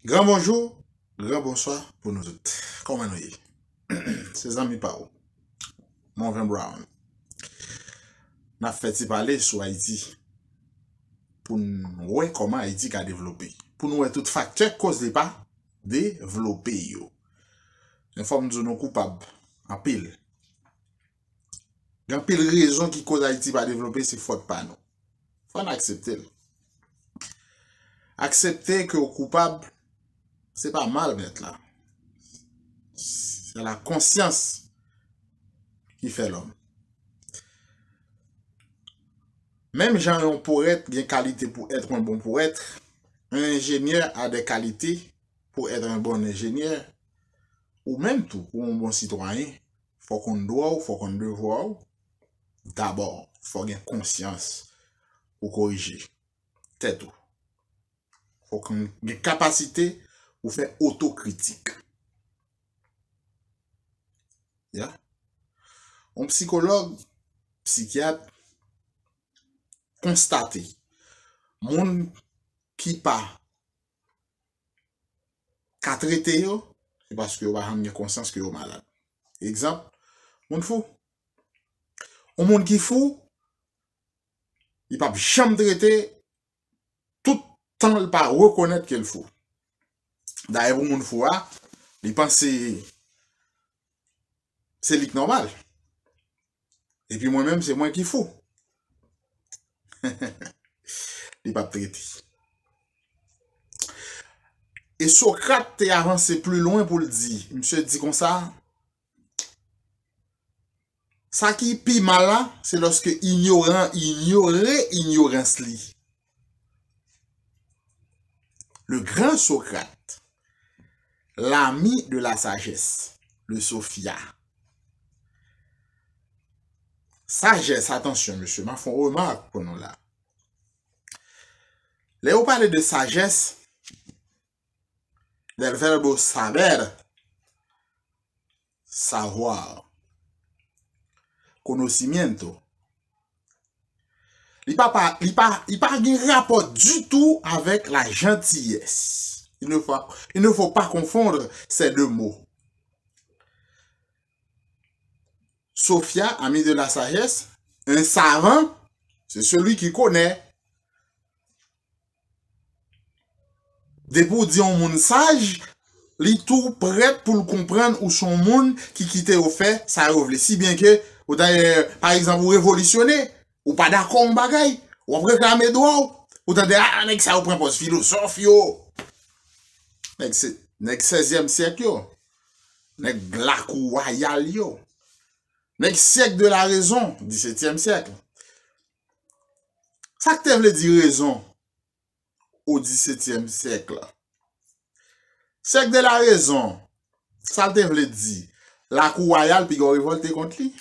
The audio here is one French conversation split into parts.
Grand bonjour, grand bonsoir pour nous toutes. Comment nous y? Ses amis par où? Marvin Brown. N'a fait parler sur Haïti pour nous voir comment Haïti a développé. Pour nous voir tout facteur cause de pas développer yo. En forme de nous coupables en pile. Grand pile raison qui cause Haïti pas développer c'est faute pas nous. Faut accepter. Accepter que coupable c'est pas mal d'être là. C'est la conscience qui fait l'homme. Même Jean un poète a des qualités pour être un bon poète. Un ingénieur a des qualités pour être un bon ingénieur. Ou même tout, pour un bon citoyen, faut qu'on doit ou faut qu'on devoir. D'abord, faut avoir conscience pour corriger. C'est tout. Faut qu'on ait une capacité pour faire autocritique. Yeah? Un psychologue, psychiatre, constaté, moun qui pas qu'à traiter yo, c'est parce que yo va avoir conscience que yo malade. Exemple, moun fou. Un moun qui fou, il pas jamais traiter tout temps il pas reconnaître qu'il fou. D'ailleurs, un moun fou a, il pense c'est lik normal. Et puis moi-même c'est moi qui fou. Il pas traité. Et Socrate a avancé plus loin pour le dire. Monsieur dit comme ça. Ça qui pi mal là, c'est lorsque ignorance li. Le grand Socrate, l'ami de la sagesse, le Sophia. Sagesse, attention monsieur, ma font remarque pour nous là. Là, on parle de sagesse, del verbe saber, savoir, conocimiento. Il pas un rapport du tout avec la gentillesse. Il ne faut pas confondre ces deux mots. Sophia, ami de la sagesse, un savant, c'est celui qui connaît. Dès pour dire un monde sage, il tout prêt pour le comprendre ou son monde qui quitte au fait, ça révèle. Si bien que, par exemple, vous révolutionnez, ou pas d'accord en bagaille, ou après réclamer droit, ou t'entendez, ah, nek ça ou prend poste philosophe yo. Nek 16e siècle yo. Nek la cour royale yo. Nek siècle de la raison, 17e siècle. Ça que t'aimes le dire raison au 17e siècle. Siècle de la raison, ça t'aimes le dire la cour royale puis on révolte contre lui.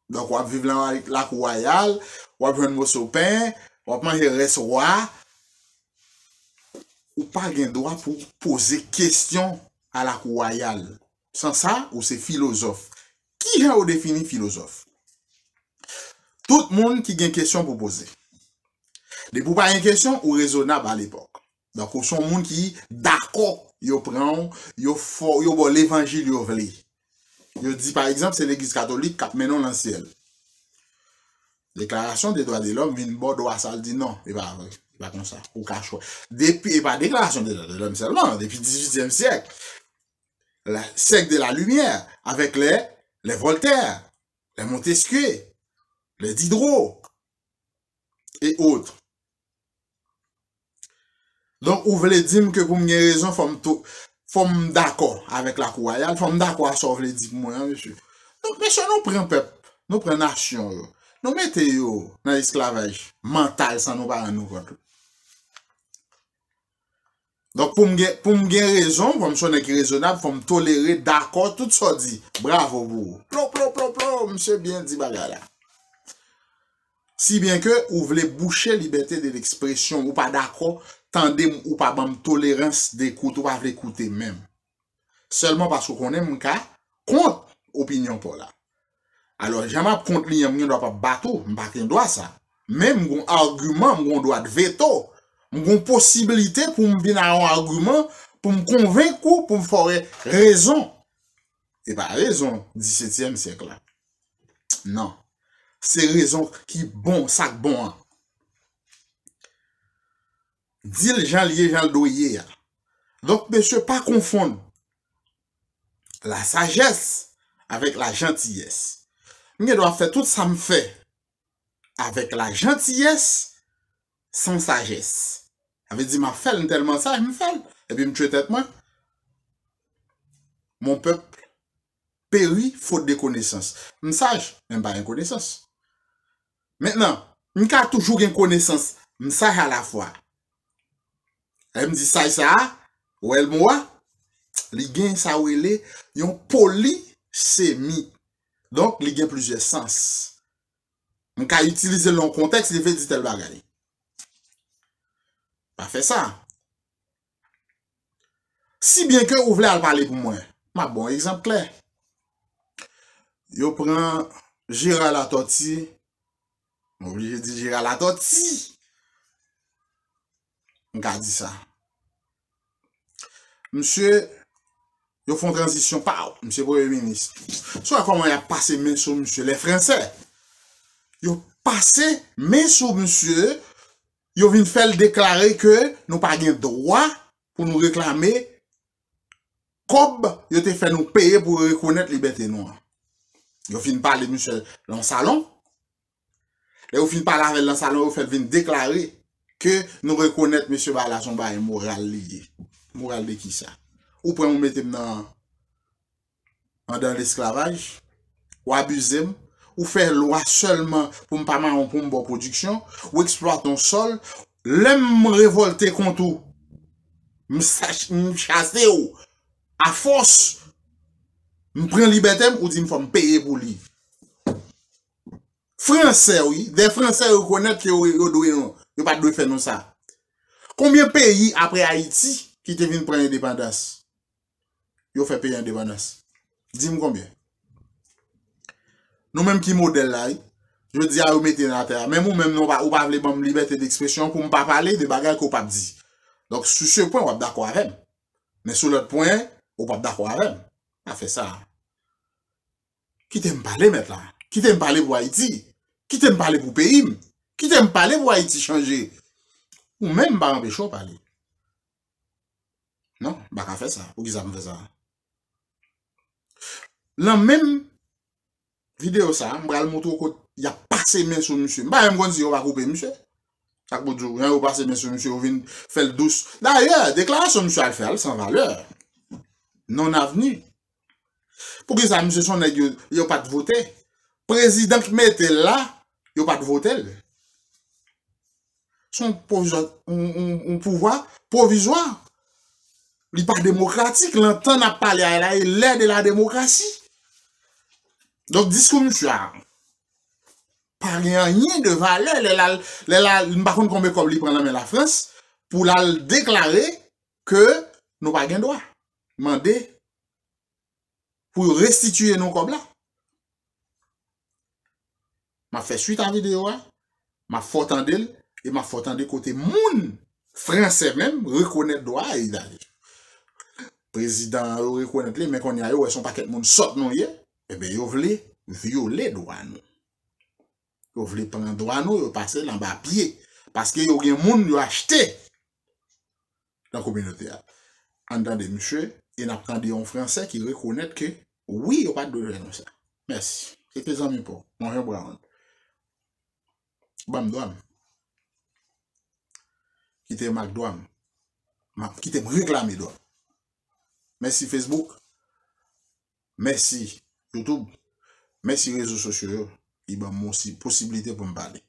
Donc, on va vivre dans la cour royale, on va prendre un morceau de pain, on va manger reste roi. Ou pas de droit pour poser question à la cour royale. Sans ça, ou c'est philosophe. Qui a défini philosophe? Tout le monde qui a une question pour poser. De pour pas une question ou raisonnable à l'époque. Donc, ou son monde qui d'accord, yo prend, yo bon l'évangile yo vle. Yo dit par exemple, c'est l'église catholique qui mène dans le ciel. Déclaration des droits de l'homme, vient bon droit ça dit non, et pas comme ça, ou cache. Depuis, et pas déclaration des droits de l'homme seulement, depuis le 18e siècle. Le siècle de la lumière, avec les Voltaire, les Montesquieu, les Diderot, et autres. Donc, vous voulez dire que pour me raison, faut me d'accord avec la cour royale, faut me d'accord à sauver les dire moi, monsieur. Donc, monsieur, nous prenons peuple, nous prenons nation, nous mettons dans l'esclavage mental sans nous pas nous compte. Donc, pour me raison, pour me sonner raisonnable, faut me tolérer d'accord tout ça dit. Bravo vous. Plop, monsieur bien dit bagala. Si bien que vous voulez boucher liberté de l'expression, ou pas d'accord, tendez ou pas bam tolérance d'écoute ou pas l'écouter même. Seulement parce qu'on aime cas contre opinion pour là. Alors jamais contre lui, on doit pas battre, m'pa ken doit ça. Même un argument, on doit de veto. Une possibilité pour me venir un argument, pour me convaincre ou pour me faire raison. Et pas raison, 17e siècle là. Non. C'est raison qui bon, ça bon. Hein. Dit les gens liés, gens doyer. Donc, monsieur, pas confondre la sagesse avec la gentillesse. Je dois faire tout ça me fait avec la gentillesse sans sagesse. Avait dit, m'a fait tellement ça, je me fais. Et puis, me tue tête moi. Mon peuple périt faute de connaissance. Je sage, même pas une connaissance. Maintenant, je a toujours une connaissance. Je sage à la fois. Elle me dit ça, ou elle moi, les gains ça ou elle yon polysémie. Donc, les gains plusieurs sens. On peut utiliser le contexte, il fait dire tel bagay. Pas fait ça. Si bien que vous voulez parler pour moi, ma bon exemple clair. Yo prend Gérard la tortille. Obligé de dire Gérard la tortille. On a dit ça. Monsieur, yo font transition par monsieur Premier ministre. Soit comment il a passé main sur monsieur les Français. Yo passé main sur monsieur, yo vinn faire déclarer que nous pas de droit pour nous réclamer comme yo te fait nous payer pour reconnaître liberté noire. Yo fin parler monsieur dans le salon. Et yo fin parler avec dans le salon, yo fait venir déclarer que nous reconnaître monsieur Bala son bail moral lié. Moral de qui ça? Ou pour nous mettre dans l'esclavage, ou abuser, ou faire loi seulement pour me pas pour une bonne production, ou exploiter ton sol, l'aime révolter contre tout, me chasser ou, à force, me prendre liberté ou dit me faut me payer pour lui. Français, oui, des Français reconnaissent que yo pas de faire non ça. Combien de pays après Haïti qui te viennent prendre l'indépendance? Yo fait payer l'indépendance. Dis-moi combien? Nous-mêmes qui modèle là, je dis à vous mettre dans la terre. Même nous-mêmes, nous pas voulu bonne liberté d'expression pour ne pas parler de bagages qu'on pas dit. Donc, sur ce point, on va d'accord avec. Mais sur l'autre point, on pas d'accord avec. On a fait ça. Qui t'aime parler maintenant? Qui t'aime parler pour Haïti? Qui t'aime parler pour pays? Qui t'aime parler pour Haïti changer? Ou même pas empêcher de parler. Non, pas faire ça. Ou qui ça me fait ça? La même vidéo ça, je vais le montrer il y a passé main sur monsieur. Je vais me dire on va couper monsieur. Ça veut dire on va passer main sur monsieur, on vient faire le douce. D'ailleurs, déclaration monsieur a fait sans valeur. Non avenu. Pour que ça monsieur son il n'y a pas de voter. Président qui mette là, il n'y a pas de voter. Son pouvoir provisoire. Il n'est pas démocratique. L'entend n'a pas l'air de la démocratie. Donc, discours monsieur pas rien de valeur. Par contre, combien comme il prend la France pour la déclarer que nous pas de droit. Demander pour restituer nos comme là. M'a fait suite à la vidéo, m'a fait entendre et m'a fait entendre côté moun français même reconnaître droit et d'aller. Président reconnaître les mais qu'on y a yo son paquet moun sort non yé et ben yo vle violer droit nous. Yo vle prendre droit nous yo passer dans bas pied parce que yo gen moun yo acheté dans la communauté. Entendez monsieur et n'a entendu un français qui reconnaît que oui, yo pas de droit comme ça. Merci. C'était amis pour mon Brown. Bam douam. Qui te marque douam. Qui te réclamer douam. Merci Facebook. Merci YouTube. Merci réseaux sociaux. Il y a une possibilité pour me parler.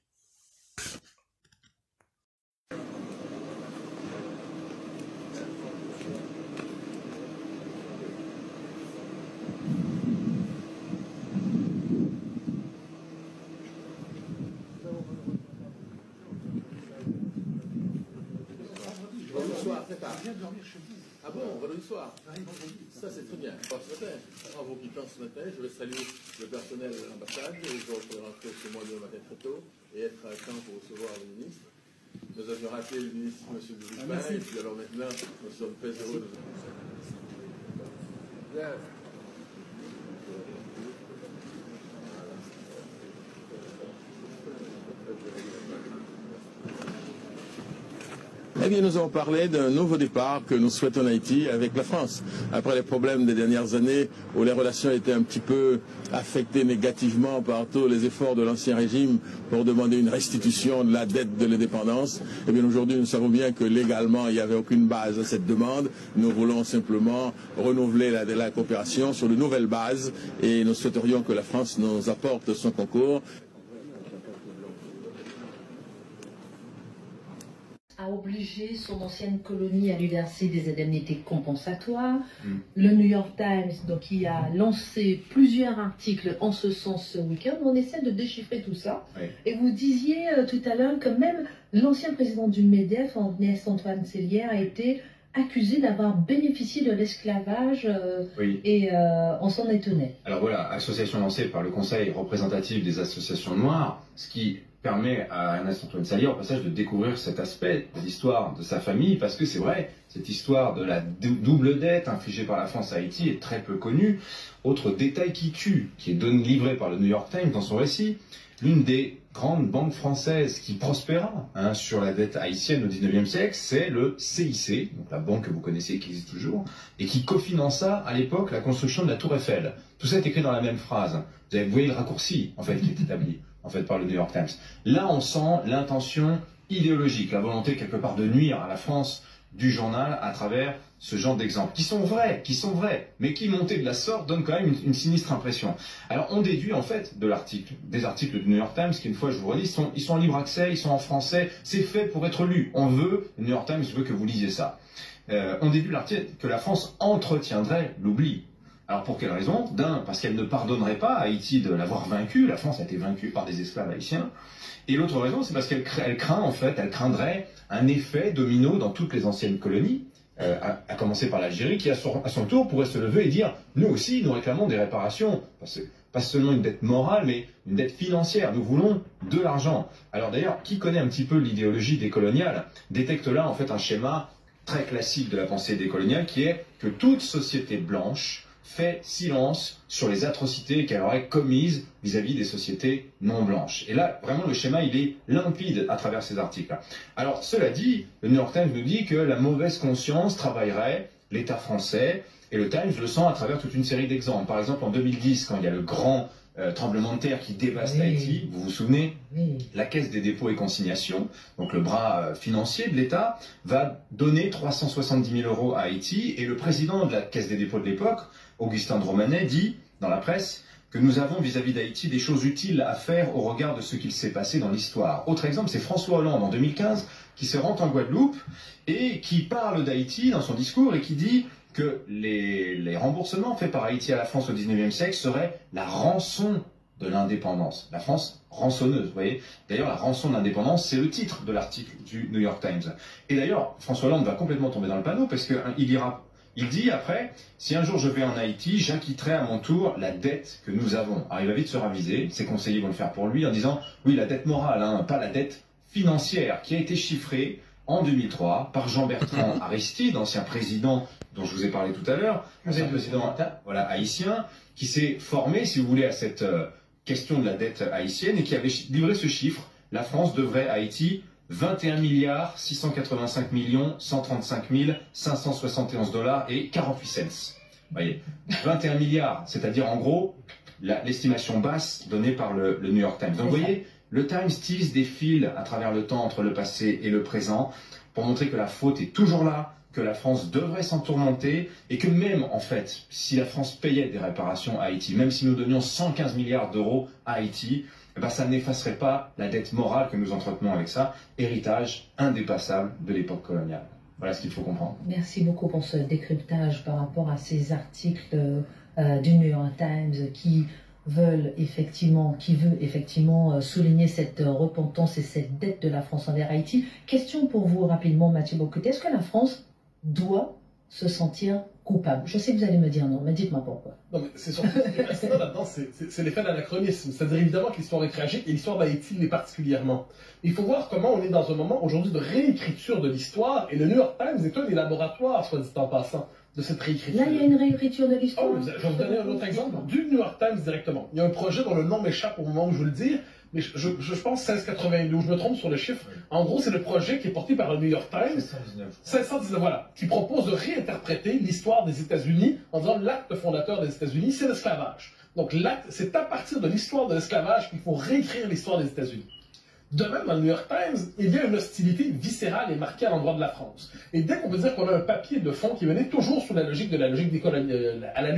Ah bon, vendredi soir. Ça, c'est très bien. Alors, ce matin, en vous quittant ce matin, je vais saluer le personnel de l'ambassade. Je vais rentrer chez moi le matin très tôt et être à temps pour recevoir le ministre. Nous avions raté le ministre, M. Dupin, et puis alors maintenant, nous sommes très heureux de vous. Eh bien, nous avons parlé d'un nouveau départ que nous souhaitons en Haïti avec la France. Après les problèmes des dernières années où les relations étaient un petit peu affectées négativement par tous les efforts de l'ancien régime pour demander une restitution de la dette de l'indépendance, eh bien, aujourd'hui, nous savons bien que légalement, il n'y avait aucune base à cette demande. Nous voulons simplement renouveler la coopération sur de nouvelles bases et nous souhaiterions que la France nous apporte son concours. A obligé son ancienne colonie à lui verser des indemnités compensatoires. Le New York Times, donc, qui a lancé plusieurs articles en ce sens ce week-end. On essaie de déchiffrer tout ça. Oui. Et vous disiez tout à l'heure que même l'ancien président du MEDEF, Ernest Antoine Seillière, a été accusé d'avoir bénéficié de l'esclavage et on s'en étonnait. Alors voilà, association lancée par le Conseil représentatif des associations noires, ce qui permet à Ernest Antoine Seillière au passage de découvrir cet aspect de l'histoire de sa famille, parce que c'est vrai, cette histoire de la double dette infligée par la France à Haïti est très peu connue. Autre détail qui tue, qui est livré par le New York Times dans son récit, l'une des grandes banques françaises qui prospéra sur la dette haïtienne au 19e siècle, c'est le CIC, donc la banque que vous connaissez qui existe toujours, et qui cofinança à l'époque la construction de la Tour Eiffel. Tout ça est écrit dans la même phrase. Vous voyez le raccourci en fait qui est établi en fait par le New York Times. Là, on sent l'intention idéologique, la volonté quelque part de nuire à la France du journal à travers ce genre d'exemples, qui sont vrais, mais qui, montés de la sorte, donnent quand même une sinistre impression. Alors, on déduit en fait de l'article, des articles du New York Times, qui, une fois, je vous redis, ils sont en libre accès, ils sont en français, c'est fait pour être lu. Le New York Times veut que vous lisiez ça. On déduit l'article que la France entretiendrait l'oubli. Alors pour quelle raison? D'un, parce qu'elle ne pardonnerait pas à Haïti de l'avoir vaincu, la France a été vaincue par des esclaves haïtiens, et l'autre raison, c'est parce qu'elle craindrait un effet domino dans toutes les anciennes colonies, à commencer par l'Algérie, qui à son tour pourrait se lever et dire « nous aussi, nous réclamons des réparations », pas seulement une dette morale, mais une dette financière, nous voulons de l'argent. Alors d'ailleurs, qui connaît un petit peu l'idéologie décoloniale, détecte là en fait un schéma très classique de la pensée décoloniale, qui est que toute société blanche fait silence sur les atrocités qu'elle aurait commises vis-à-vis des sociétés non blanches. Et là, vraiment, le schéma, il est limpide à travers ces articles. Alors, cela dit, le New York Times nous dit que la mauvaise conscience travaillerait l'État français, et le Times le sent à travers toute une série d'exemples. Par exemple, en 2010, quand il y a le grand tremblement de terre qui dévaste Haïti, vous vous souvenez, la Caisse des dépôts et consignations, donc le bras financier de l'État, va donner 370 000 € à Haïti, et le président de la Caisse des dépôts de l'époque, Augustin de Romanet, dit dans la presse que nous avons vis-à-vis d'Haïti des choses utiles à faire au regard de ce qu'il s'est passé dans l'histoire. Autre exemple, c'est François Hollande en 2015 qui se rend en Guadeloupe et qui parle d'Haïti dans son discours et qui dit que les remboursements faits par Haïti à la France au 19e siècle seraient la rançon de l'indépendance. La France rançonneuse, vous voyez. D'ailleurs, la rançon de l'indépendance, c'est le titre de l'article du New York Times. Et d'ailleurs, François Hollande va complètement tomber dans le panneau parce qu'il dit après, si un jour je vais en Haïti, j'acquitterai à mon tour la dette que nous avons. Alors il va vite se raviser, ses conseillers vont le faire pour lui en disant, oui, la dette morale, pas la dette financière, qui a été chiffrée en 2003 par Jean-Bertrand Aristide, ancien président dont je vous ai parlé tout à l'heure, ancien président haïtien, qui s'est formé, si vous voulez, à cette question de la dette haïtienne et qui avait livré ce chiffre. La France devrait à Haïti 21 685 135 571 $ et 48 cents. Vous voyez, 21 milliards, c'est-à-dire en gros l'estimation basse donnée par le New York Times. Donc vous voyez, le Times tisse des fils à travers le temps entre le passé et le présent pour montrer que la faute est toujours là, que la France devrait s'en tourmenter et que même, en fait, si la France payait des réparations à Haïti, même si nous donnions 115 milliards € à Haïti, eh ben, ça n'effacerait pas la dette morale que nous entretenons avec ça, héritage indépassable de l'époque coloniale. Voilà ce qu'il faut comprendre. Merci beaucoup pour ce décryptage par rapport à ces articles du New York Times qui veut effectivement souligner cette repentance et cette dette de la France envers Haïti. Question pour vous rapidement, Mathieu Bocquet. Est-ce que la France doit se sentir coupable. Je sais que vous allez me dire non, mais dites-moi pourquoi. Non, mais c'est surtout ce qui reste là-dedans, c'est l'effet d'anachronisme. C'est-à-dire évidemment que l'histoire est tragique et l'histoire d'Haïti l'est particulièrement. Il faut voir comment on est dans un moment aujourd'hui de réécriture de l'histoire et le New York Times est un des laboratoires, soit dit en passant, de cette réécriture. Là, il y a une réécriture de l'histoire. Oh, je vais vous donner un autre exemple du New York Times directement. Il y a un projet dont le nom m'échappe au moment où je veux le dire, mais je pense 1692, je me trompe sur le chiffre. En gros, c'est le projet qui est porté par le New York Times. 1619, voilà. Qui propose de réinterpréter l'histoire des États-Unis en disant l'acte fondateur des États-Unis, c'est l'esclavage. Donc l'acte, c'est à partir de l'histoire de l'esclavage qu'il faut réécrire l'histoire des États-Unis. De même, dans le New York Times, il y a une hostilité viscérale et marquée à l'endroit de la France. Et dès qu'on peut dire qu'on a un papier de fond qui venait toujours sous la logique de la logique des colonies, à la